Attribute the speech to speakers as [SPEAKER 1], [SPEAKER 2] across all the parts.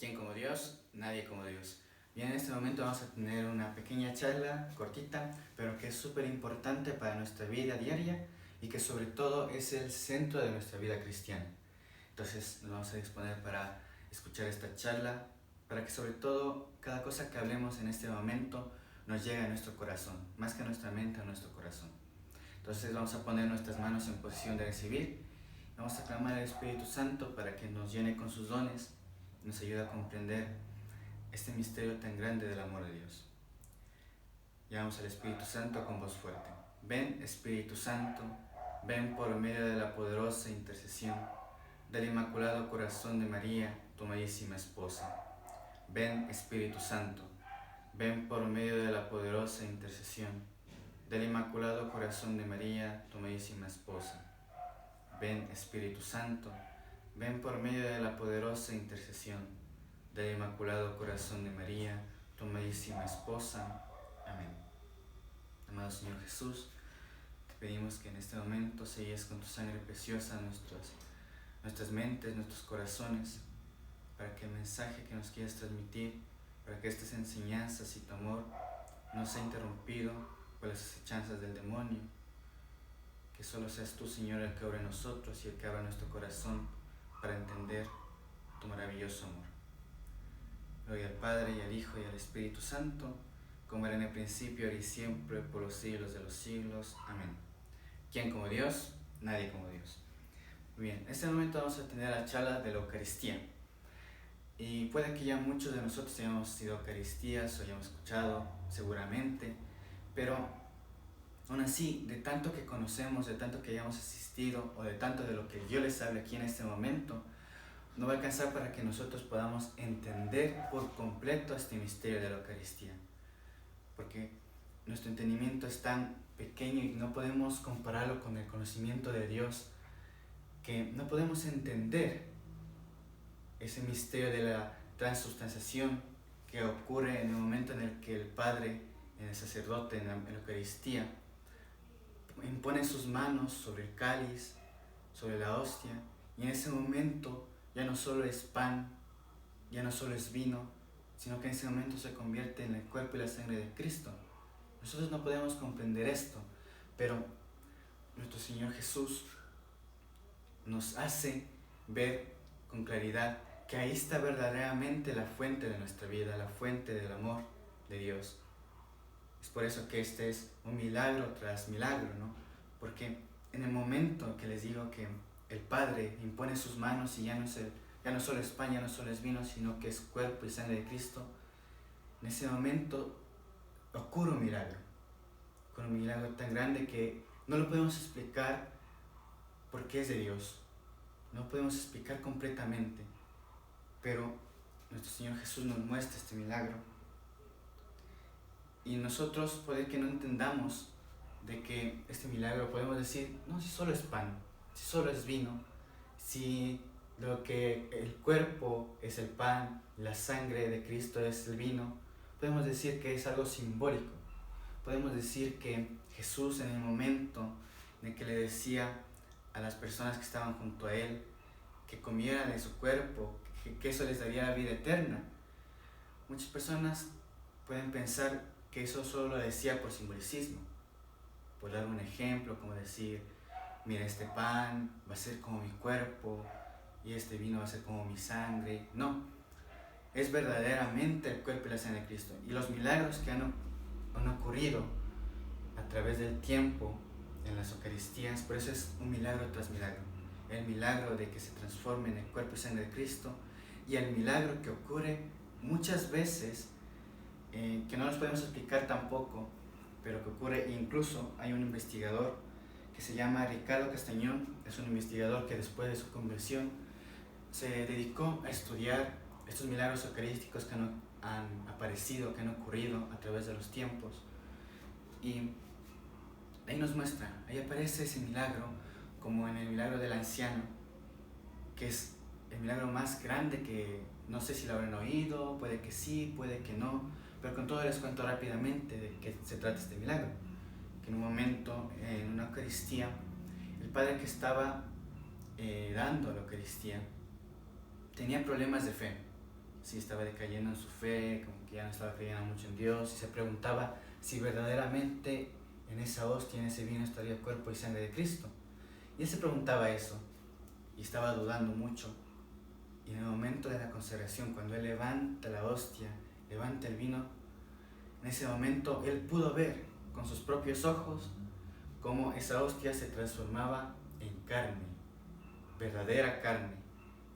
[SPEAKER 1] ¿Quién como Dios? Nadie como Dios. Bien, en este momento vamos a tener una pequeña charla, cortita, pero que es súper importante para nuestra vida diaria y que sobre todo es el centro de nuestra vida cristiana. Entonces nos vamos a disponer para escuchar esta charla, para que sobre todo cada cosa que hablemos en este momento nos llegue a nuestro corazón, más que a nuestra mente, a nuestro corazón. Entonces vamos a poner nuestras manos en posición de recibir. Vamos a clamar al Espíritu Santo para que nos llene con sus dones y nos ayude a comprender este misterio tan grande del amor de Dios. Llamamos al Espíritu Santo con voz fuerte. Ven, Espíritu Santo, ven por medio de la poderosa intercesión del Inmaculado Corazón de María, tu amadísima esposa. Ven, Espíritu Santo, ven por medio de la poderosa intercesión del Inmaculado Corazón de María, tu amadísima esposa. Ven, Espíritu Santo, ven por medio de la poderosa intercesión del Inmaculado Corazón de María, tu amadísima esposa. Amén. Amado Señor Jesús, te pedimos que en este momento selles con tu sangre preciosa nuestras mentes, nuestros corazones, para que el mensaje que nos quieras transmitir, para que estas enseñanzas y tu amor no sea interrumpido por las acechanzas del demonio. Que solo seas tú, Señor, el que obra en nosotros y el que abra nuestro corazón para entender tu maravilloso amor. Gloria al Padre, y al Hijo, y al Espíritu Santo, como era en el principio, ahora y siempre, por los siglos de los siglos. Amén. ¿Quién como Dios? Nadie como Dios. Muy bien, en este momento vamos a tener la charla de la Eucaristía. Y puede que ya muchos de nosotros hayamos ido a Eucaristías o hayamos escuchado, seguramente, pero aún así, de tanto que conocemos, de tanto que hayamos asistido, o de tanto de lo que yo les hablo aquí en este momento, no va a alcanzar para que nosotros podamos entender por completo este misterio de la Eucaristía. Porque nuestro entendimiento es tan pequeño y no podemos compararlo con el conocimiento de Dios, que no podemos entender ese misterio de la transubstanciación que ocurre en el momento en el que el Padre, en el sacerdote, en la Eucaristía, impone sus manos sobre el cáliz, sobre la hostia, y en ese momento ya no solo es pan, ya no solo es vino, sino que en ese momento se convierte en el cuerpo y la sangre de Cristo. Nosotros no podemos comprender esto, pero nuestro Señor Jesús nos hace ver con claridad que ahí está verdaderamente la fuente de nuestra vida, la fuente del amor de Dios. Es por eso que este es un milagro tras milagro, ¿no? Porque en el momento que les digo que el Padre impone sus manos y ya no solo es pan, ya no solo es vino, sino que es cuerpo y sangre de Cristo, en ese momento ocurre un milagro tan grande que no lo podemos explicar porque es de Dios, no podemos explicar completamente, pero nuestro Señor Jesús nos muestra este milagro. Y nosotros puede que no entendamos de que este milagro podemos decir, no, si solo es pan, si solo es vino, si lo que el cuerpo es el pan, la sangre de Cristo es el vino, podemos decir que es algo simbólico. Podemos decir que Jesús, en el momento en el que le decía a las personas que estaban junto a él que comieran de su cuerpo, que eso les daría la vida eterna, muchas personas pueden pensar que eso solo lo decía por simbolicismo, por dar un ejemplo, como decir, mira, este pan va a ser como mi cuerpo y este vino va a ser como mi sangre. No, es verdaderamente el cuerpo y la sangre de Cristo. Y los milagros que han ocurrido a través del tiempo en las Eucaristías, por eso es un milagro tras milagro. El milagro de que se transforme en el cuerpo y sangre de Cristo, y el milagro que ocurre muchas veces que no nos podemos explicar tampoco, pero que ocurre. Incluso hay un investigador que se llama Ricardo Castañón, es un investigador que después de su conversión se dedicó a estudiar estos milagros eucarísticos que han aparecido, que han ocurrido a través de los tiempos, y ahí nos muestra, ahí aparece ese milagro, como en el milagro del anciano, que es el milagro más grande que no sé si lo habrán oído, puede que sí, puede que no, pero con todo les cuento rápidamente de qué se trata este milagro. Que en un momento, en una Eucaristía, el padre que estaba dando la Eucaristía tenía problemas de fe, sí estaba decayendo en su fe, como que ya no estaba creyendo mucho en Dios, y se preguntaba si verdaderamente en esa hostia, en ese vino, estaría cuerpo y sangre de Cristo. Y él se preguntaba eso, y estaba dudando mucho. Y en el momento de la consagración, cuando él levanta la hostia, levanta el vino, en ese momento él pudo ver con sus propios ojos cómo esa hostia se transformaba en carne, verdadera carne.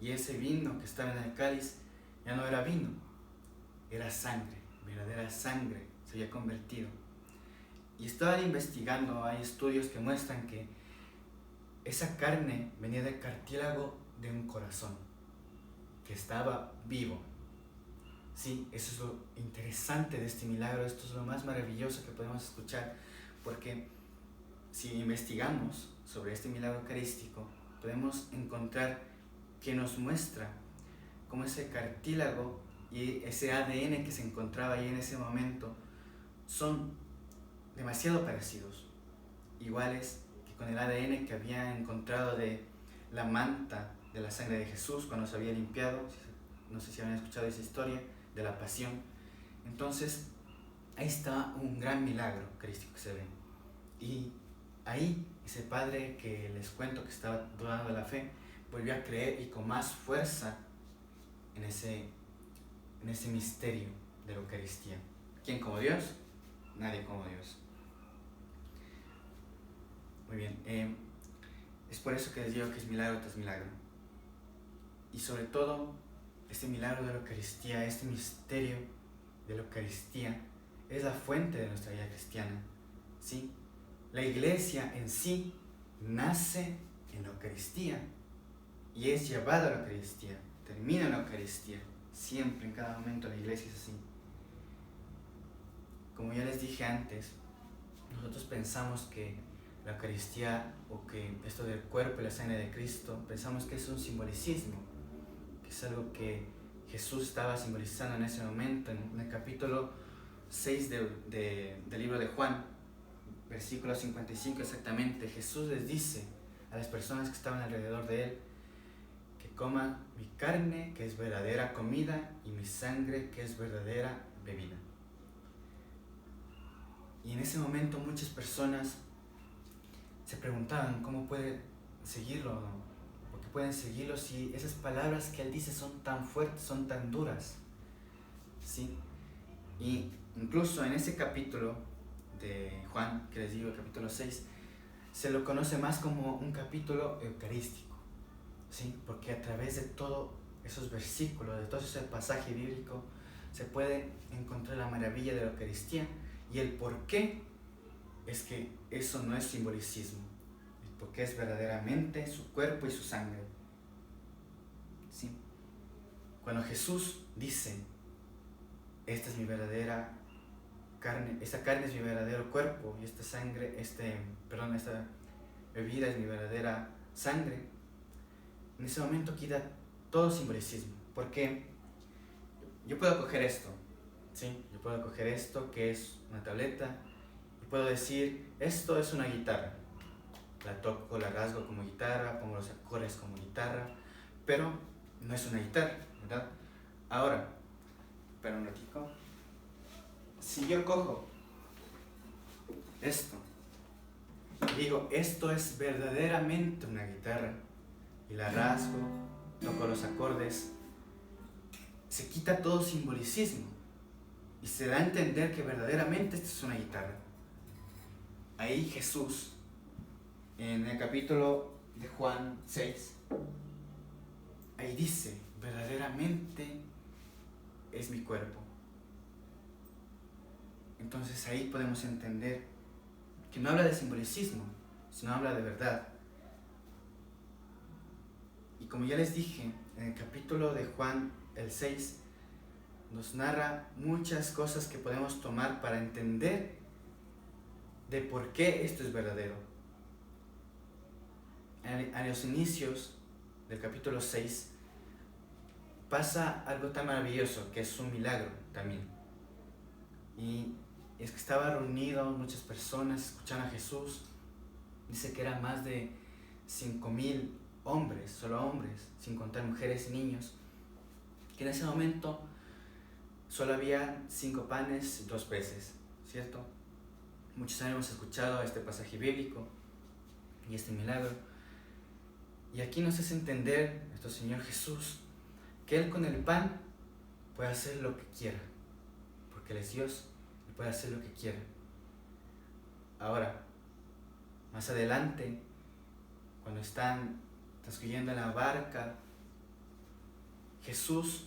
[SPEAKER 1] Y ese vino que estaba en el cáliz ya no era vino, era sangre, verdadera sangre, se había convertido. Y estaba investigando, hay estudios que muestran que esa carne venía del cartílago de un corazón, que estaba vivo. Sí, eso es lo interesante de este milagro, esto es lo más maravilloso que podemos escuchar, porque si investigamos sobre este milagro eucarístico, podemos encontrar que nos muestra cómo ese cartílago y ese ADN que se encontraba ahí en ese momento son demasiado parecidos, iguales que con el ADN que había encontrado de la manta de la sangre de Jesús cuando se había limpiado. No sé si habían escuchado esa historia de la pasión. Entonces, ahí está un gran milagro eucarístico que se ve. Y ahí, ese padre que les cuento que estaba dudando de la fe, volvió a creer y con más fuerza en ese misterio de la Eucaristía. ¿Quién como Dios? Nadie como Dios. Muy bien, es por eso que les digo que es milagro tras milagro. Y sobre todo, este milagro de la Eucaristía, este misterio de la Eucaristía, es la fuente de nuestra vida cristiana, ¿sí? La iglesia en sí nace en la Eucaristía y es llevada a la Eucaristía, termina en la Eucaristía, siempre, en cada momento la iglesia es así. Como ya les dije antes, nosotros pensamos que la Eucaristía o que esto del cuerpo y la sangre de Cristo, pensamos que es un simbolicismo, que es algo que Jesús estaba simbolizando en ese momento. En el capítulo 6 del libro de Juan, versículo 55 exactamente, Jesús les dice a las personas que estaban alrededor de él que coman mi carne, que es verdadera comida, y mi sangre, que es verdadera bebida. Y en ese momento muchas personas se preguntaban cómo puede seguirlo, o qué pueden seguirlo si esas palabras que él dice son tan fuertes, son tan duras, ¿sí? Y incluso en ese capítulo de Juan, que les digo, el capítulo 6, se lo conoce más como un capítulo eucarístico, ¿sí? Porque a través de todos esos versículos, de todo ese pasaje bíblico, se puede encontrar la maravilla de la Eucaristía y el por qué es que eso no es simbolicismo, el por qué es verdaderamente su cuerpo y su sangre, ¿sí? Cuando Jesús dice, esta es mi verdadera carne, esta carne es mi verdadero cuerpo y esta sangre, esta bebida es mi verdadera sangre, en ese momento quita todo simbolicismo, porque yo puedo coger esto, ¿sí? Yo puedo coger esto que es una tableta y puedo decir, esto es una guitarra, la toco, la rasgo como guitarra, pongo los acordes como guitarra, pero no es una guitarra, ¿verdad? Ahora, espera un ratito. Si yo cojo esto y digo, esto es verdaderamente una guitarra, y la rasgo, toco los acordes, se quita todo simbolicismo y se da a entender que verdaderamente esto es una guitarra. Ahí Jesús, en el capítulo de Juan 6, ahí dice, verdaderamente es mi cuerpo. Entonces ahí podemos entender que no habla de simbolicismo, sino habla de verdad. Y como ya les dije, en el capítulo de Juan, el 6, nos narra muchas cosas que podemos tomar para entender de por qué esto es verdadero. A los inicios del capítulo 6 pasa algo tan maravilloso, que es un milagro también. Y es que estaban reunidos muchas personas escuchando a Jesús. Dice que eran más de 5,000 hombres, solo hombres, sin contar mujeres y niños, que que en ese momento solo había 5 panes y 2 peces, ¿cierto? Muchos hemos escuchado este pasaje bíblico y este milagro. Y aquí nos hace entender nuestro Señor Jesús que Él con el pan puede hacer lo que quiera, porque Él es Dios y puede hacer lo que quiera. Ahora, más adelante, cuando están transcurriendo en la barca, Jesús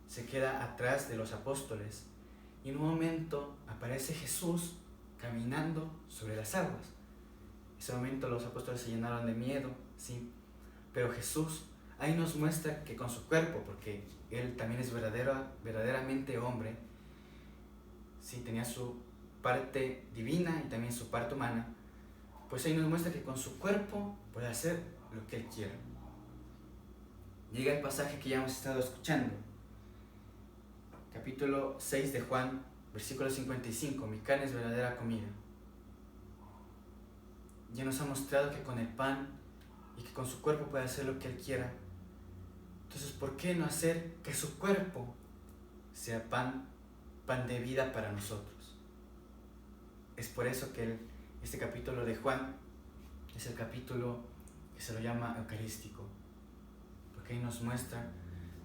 [SPEAKER 1] se queda atrás de los apóstoles y en un momento aparece Jesús caminando sobre las aguas. En ese momento los apóstoles se llenaron de miedo, ¿sí? Pero Jesús ahí nos muestra que con su cuerpo, porque Él también es verdaderamente hombre, ¿sí? Tenía su parte divina y también su parte humana, pues ahí nos muestra que con su cuerpo puede hacer lo que Él quiera. Llega el pasaje que ya hemos estado escuchando, capítulo 6 de Juan, versículo 55, mi carne es verdadera comida. Ya nos ha mostrado que con el pan y que con su cuerpo puede hacer lo que Él quiera. Entonces, ¿por qué no hacer que su cuerpo sea pan de vida para nosotros? Es por eso que este capítulo de Juan es el capítulo que se lo llama eucarístico, porque ahí nos muestra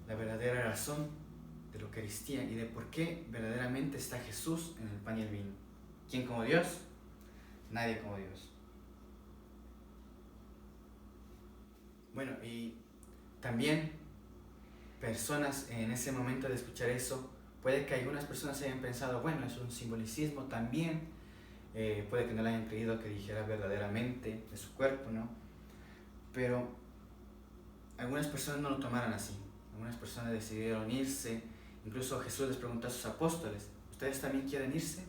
[SPEAKER 1] la verdadera razón de la Eucaristía y de por qué verdaderamente está Jesús en el pan y el vino. ¿Quién como Dios? Nadie como Dios. Bueno, y también personas en ese momento de escuchar eso, puede que algunas personas hayan pensado, bueno, es un simbolicismo también, puede que no le hayan creído que dijera verdaderamente de su cuerpo, ¿no? Pero algunas personas no lo tomaron así, algunas personas decidieron irse, incluso Jesús les preguntó a sus apóstoles, ¿ustedes también quieren irse?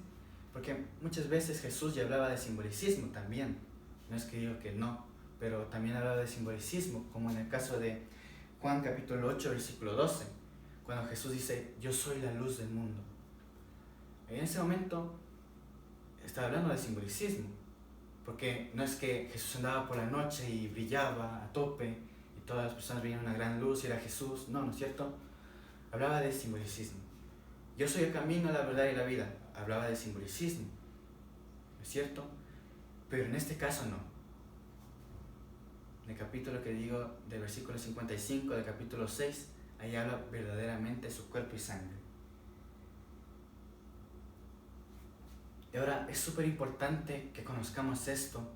[SPEAKER 1] Porque muchas veces Jesús ya hablaba de simbolicismo también, no es que digo que no, pero también hablaba de simbolicismo, como en el caso de Juan capítulo 8, versículo 12, cuando Jesús dice, yo soy la luz del mundo. En ese momento estaba hablando de simbolicismo, porque no es que Jesús andaba por la noche y brillaba a tope y todas las personas veían una gran luz y era Jesús, no, ¿no es cierto? Hablaba de simbolicismo. Yo soy el camino, la verdad y la vida, hablaba de simbolicismo, ¿no es cierto? Pero en este caso no. En el capítulo que digo, del versículo 55 del capítulo 6, ahí habla verdaderamente de su cuerpo y sangre. Y ahora es súper importante que conozcamos esto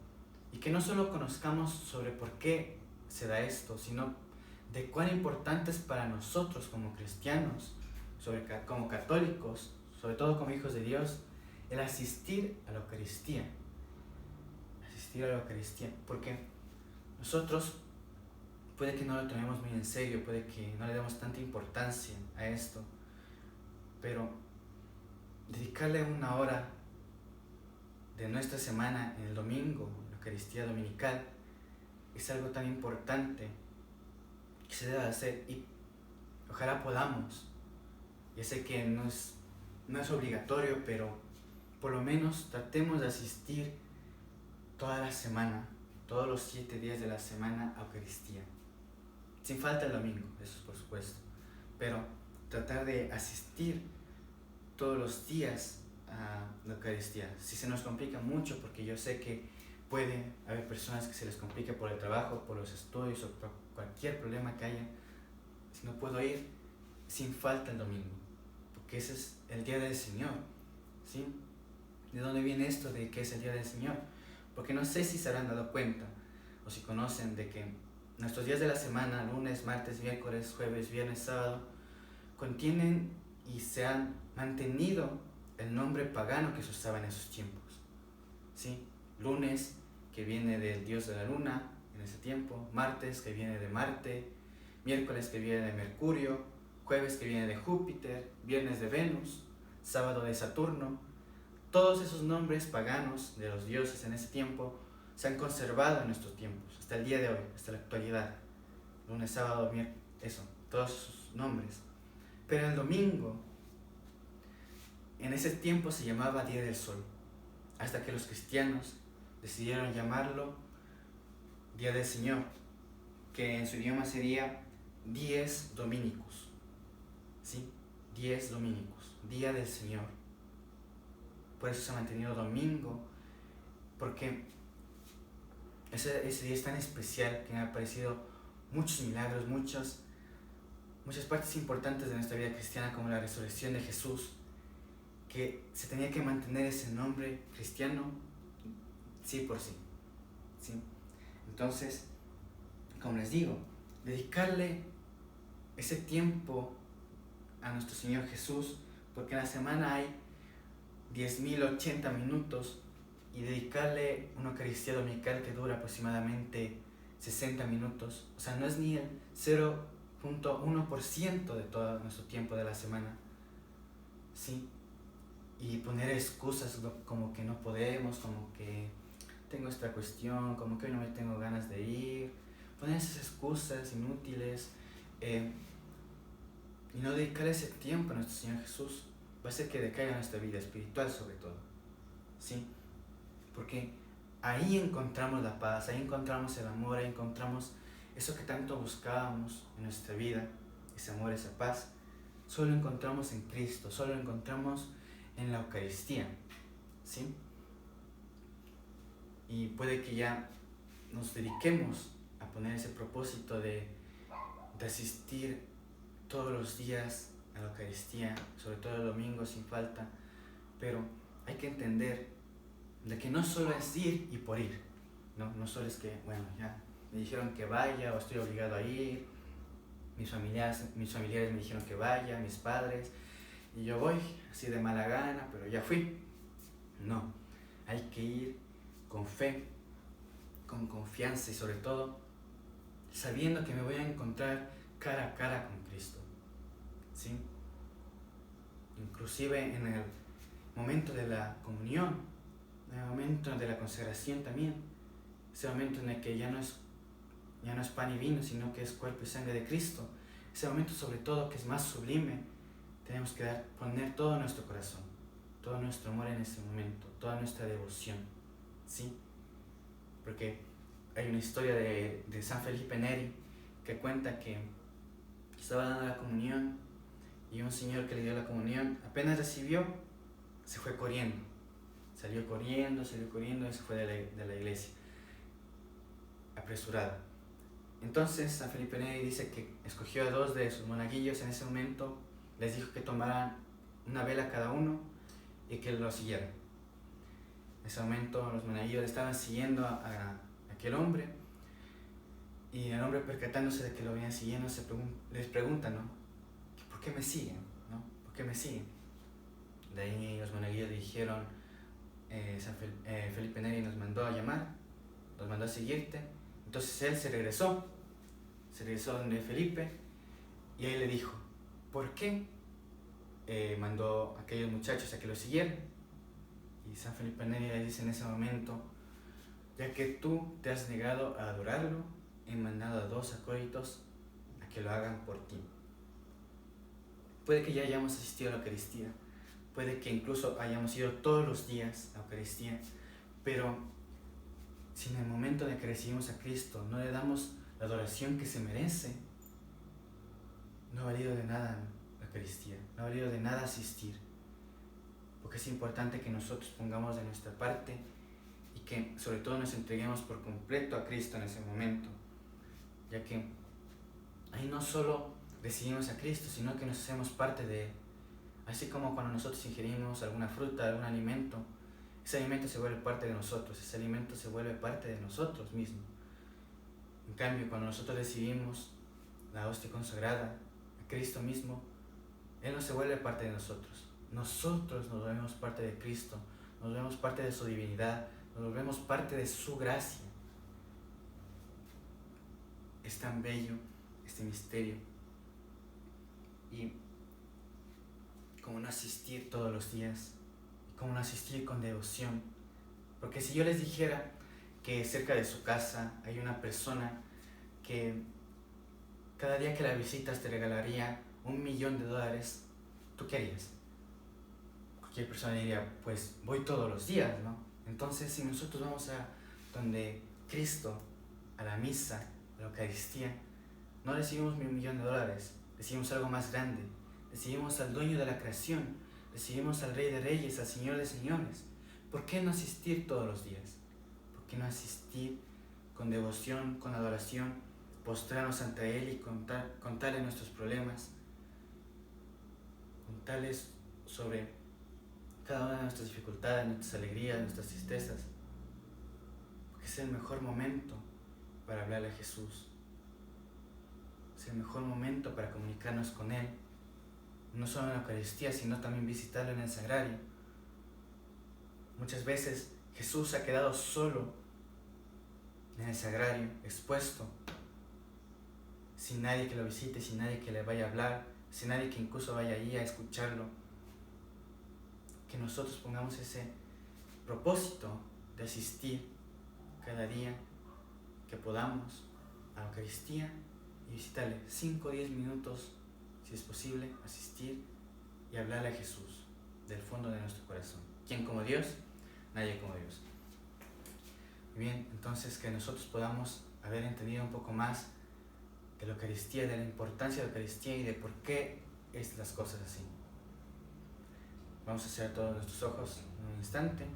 [SPEAKER 1] y que no solo conozcamos sobre por qué se da esto, sino de cuán importante es para nosotros como cristianos, como católicos, sobre todo como hijos de Dios, el asistir a la Eucaristía. Asistir a la Eucaristía, porque nosotros puede que no lo tomemos muy en serio, puede que no le demos tanta importancia a esto, pero dedicarle una hora de nuestra semana en el domingo, la Eucaristía dominical, es algo tan importante que se debe hacer y ojalá podamos. Ya sé que no es obligatorio, pero por lo menos tratemos de asistir toda la semana, todos los 7 días de la semana a Eucaristía. Sin falta el domingo, eso es por supuesto, pero tratar de asistir todos los días a la Eucaristía. Si se nos complica mucho, porque yo sé que puede haber personas que se les complique por el trabajo, por los estudios o por cualquier problema que haya, si no puedo ir, sin falta el domingo, porque ese es el día del Señor, ¿sí? ¿De dónde viene esto de que es el día del Señor? Porque no sé si se habrán dado cuenta o si conocen de que nuestros días de la semana, lunes, martes, miércoles, jueves, viernes, sábado, contienen y se han mantenido el nombre pagano que se usaba en esos tiempos, ¿sí? Lunes, que viene del dios de la luna en ese tiempo, martes, que viene de Marte, miércoles, que viene de Mercurio, jueves, que viene de Júpiter, viernes de Venus, sábado de Saturno. Todos esos nombres paganos de los dioses en ese tiempo se han conservado en nuestros tiempos, hasta el día de hoy, hasta la actualidad. Lunes, sábado, miércoles, eso, todos esos nombres. Pero el domingo, en ese tiempo se llamaba Día del Sol, hasta que los cristianos decidieron llamarlo Día del Señor, que en su idioma sería Dies Dominicus. 10 dominicos, Día del Señor. Por eso se ha mantenido domingo, porque ese día es tan especial que han aparecido muchos milagros, muchas partes importantes de nuestra vida cristiana, como la resurrección de Jesús, que se tenía que mantener ese nombre cristiano sí por sí, ¿sí? Entonces, como les digo, dedicarle ese tiempo a nuestro Señor Jesús, porque en la semana hay 10.080 minutos, y dedicarle una Eucaristía dominical que dura aproximadamente 60 minutos, o sea, no es ni el 0.1% de todo nuestro tiempo de la semana, ¿sí? Y poner excusas como que no podemos, como que tengo esta cuestión, como que hoy no me tengo ganas de ir, poner esas excusas inútiles, y no dedicarle ese tiempo a nuestro Señor Jesús, va a hacer que decaiga nuestra vida espiritual sobre todo, ¿sí? Porque ahí encontramos la paz, ahí encontramos el amor, ahí encontramos eso que tanto buscábamos en nuestra vida, ese amor, esa paz. Solo lo encontramos en Cristo, solo lo encontramos en la Eucaristía, ¿sí? Y puede que ya nos dediquemos a poner ese propósito de asistir todos los días a la Eucaristía, sobre todo el domingo sin falta, pero hay que entender de que no solo es ir y por ir, no solo es que, bueno, ya me dijeron que vaya o estoy obligado a ir, mis familiares me dijeron que vaya, mis padres, y yo voy así de mala gana, pero ya fui. No, hay que ir con fe, con confianza y sobre todo sabiendo que me voy a encontrar cara a cara con Cristo, ¿sí? Inclusive en el momento de la comunión, en el momento de la consagración también, ese momento en el que ya no es pan y vino, sino que es cuerpo y sangre de Cristo, ese momento sobre todo que es más sublime, tenemos que poner todo nuestro corazón, todo nuestro amor en ese momento, toda nuestra devoción, ¿sí? Porque hay una historia de San Felipe Neri que cuenta que estaba dando la comunión y un señor que le dio la comunión, apenas recibió, se fue corriendo, salió corriendo y se fue de la iglesia, apresurado. Entonces San Felipe Neri dice que escogió a 2 de sus monaguillos en ese momento, les dijo que tomaran una vela cada uno y que lo siguieran. En ese momento los monaguillos estaban siguiendo a aquel hombre, y el hombre, percatándose de que lo venían siguiendo, les pregunta, ¿no? ¿Por qué me siguen? ¿No? ¿Por qué me siguen? De ahí los monaguillos le dijeron, Felipe Neri nos mandó a llamar, nos mandó a seguirte. Entonces él se regresó donde Felipe, y ahí le dijo, ¿por qué mandó a aquellos muchachos a que lo siguieran? Y San Felipe Neri le dice en ese momento, ya que tú te has negado a adorarlo, he mandado a 2 acólitos a que lo hagan por ti. Puede que ya hayamos asistido a la Eucaristía, puede que incluso hayamos ido todos los días a la Eucaristía, pero si en el momento de que recibimos a Cristo no le damos la adoración que se merece, no ha valido de nada la Eucaristía, no ha valido de nada asistir, porque es importante que nosotros pongamos de nuestra parte y que sobre todo nos entreguemos por completo a Cristo en ese momento, ya que ahí no solo recibimos a Cristo, sino que nos hacemos parte de Él. Así como cuando nosotros ingerimos alguna fruta, algún alimento, ese alimento se vuelve parte de nosotros, ese alimento se vuelve parte de nosotros mismos. En cambio, cuando nosotros recibimos la hostia consagrada, a Cristo mismo, Él no se vuelve parte de nosotros. Nosotros nos volvemos parte de Cristo, nos volvemos parte de su divinidad, nos volvemos parte de su gracia. Es tan bello este misterio. Y cómo no asistir todos los días, cómo no asistir con devoción. Porque si yo les dijera que cerca de su casa hay una persona que cada día que la visitas te regalaría $1.000.000, ¿tú qué harías? Cualquier persona diría, pues voy todos los días, ¿no? Entonces, si nosotros vamos a donde Cristo, a la misa, a la Eucaristía, no recibimos $1.000.000, recibimos algo más grande, recibimos al dueño de la creación, recibimos al Rey de Reyes, al Señor de Señores. ¿Por qué no asistir todos los días? ¿Por qué no asistir con devoción, con adoración, postrarnos ante Él y contarle nuestros problemas, contarles sobre cada una de nuestras dificultades, nuestras alegrías, nuestras tristezas? Porque es el mejor momento para hablarle a Jesús. Es el mejor momento para comunicarnos con Él, no solo en la Eucaristía, sino también visitarlo en el Sagrario. Muchas veces Jesús ha quedado solo en el Sagrario, expuesto, sin nadie que lo visite, sin nadie que le vaya a hablar, sin nadie que incluso vaya ahí a escucharlo. Que nosotros pongamos ese propósito de asistir cada día que podamos a la Eucaristía y visitarle 5 o 10 minutos, si es posible, asistir y hablarle a Jesús del fondo de nuestro corazón. ¿Quién como Dios? Nadie como Dios. Bien, entonces que nosotros podamos haber entendido un poco más de la Eucaristía, de la importancia de la Eucaristía y de por qué es las cosas así. Vamos a cerrar todos nuestros ojos en un instante.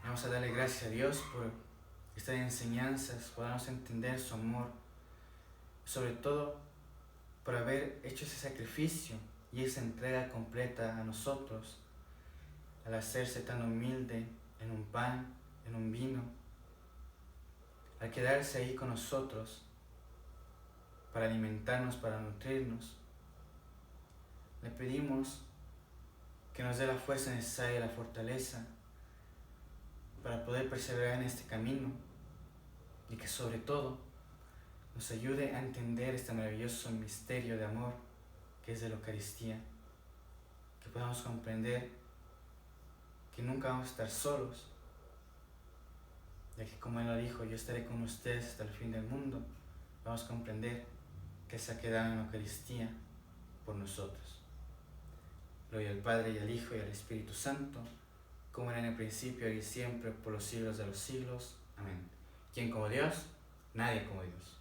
[SPEAKER 1] Vamos a darle gracias a Dios por estas enseñanzas, podamos entender su amor, sobre todo por haber hecho ese sacrificio y esa entrega completa a nosotros, al hacerse tan humilde en un pan, en un vino, al quedarse ahí con nosotros para alimentarnos, para nutrirnos. Le pedimos que nos dé la fuerza necesaria, la fortaleza para poder perseverar en este camino y que sobre todo nos ayude a entender este maravilloso misterio de amor que es de la Eucaristía, que podamos comprender que nunca vamos a estar solos, ya que como Él lo dijo, yo estaré con ustedes hasta el fin del mundo. Vamos a comprender que se ha quedado en la Eucaristía por nosotros. Gloria al Padre y al Hijo y al Espíritu Santo, como era en el principio y siempre, por los siglos de los siglos. Amén. ¿Quién como Dios? Nadie como Dios.